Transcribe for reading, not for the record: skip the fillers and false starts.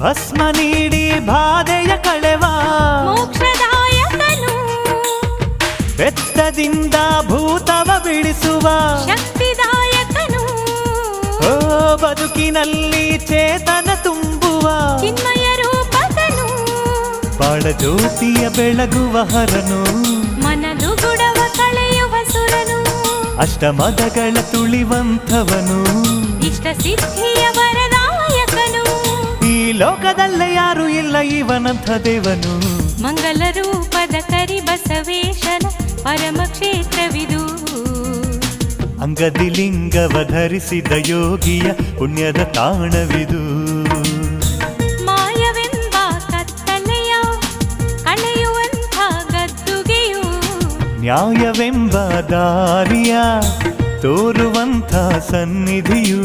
ಭಸ್ಮ ನೀಡಿ ಬಾಧೆಯ ಕಳೆವ ಮೋಕ್ಷದಾಯಕನು ಬೆತ್ತದಿಂದ ಭೂತವ ಬಿಡಿಸುವ ಶಕ್ತಿದಾಯಕನು ಓ ಬದುಕಿನಲ್ಲಿ ಚೇತನ ತುಂಬುವ ಚಿನ್ಮಯ ರೂಪದನು ಬಾಳ ಜ್ಯೋತಿಯ ಬೆಳಗುವ ಹರನು ಮನದುಗುಡವ ಕಳೆಯುವ ಸುರನು ಅಷ್ಟಮದಗಳ ತುಳಿವಂಥವನು ಇಷ್ಟ ಸಿದ್ಧಿಯ ವರದಾಯಕನು ಈ ಲೋಕದಲ್ಲೇ ಯಾರು ಇಲ್ಲ ಇವನಂಥ ದೇವನು ಮಂಗಲ ರೂಪದ ಕರಿಬಸವೇಶನ ಪರಮ ಕ್ಷೇತ್ರವಿದು ಅಂಗದಿ ಲಿಂಗವ ಧರಿಸಿದ ಯೋಗಿಯ ಪುಣ್ಯದ ತಾಣವಿದು ಮಾಯವೆಂಬ ಕತ್ತಲೆಯ ಕಳೆಯುವಂಥ ಗದ್ದುಗೆಯು ನ್ಯಾಯವೆಂಬ ದಾರಿಯ ತೋರುವಂಥ ಸನ್ನಿಧಿಯು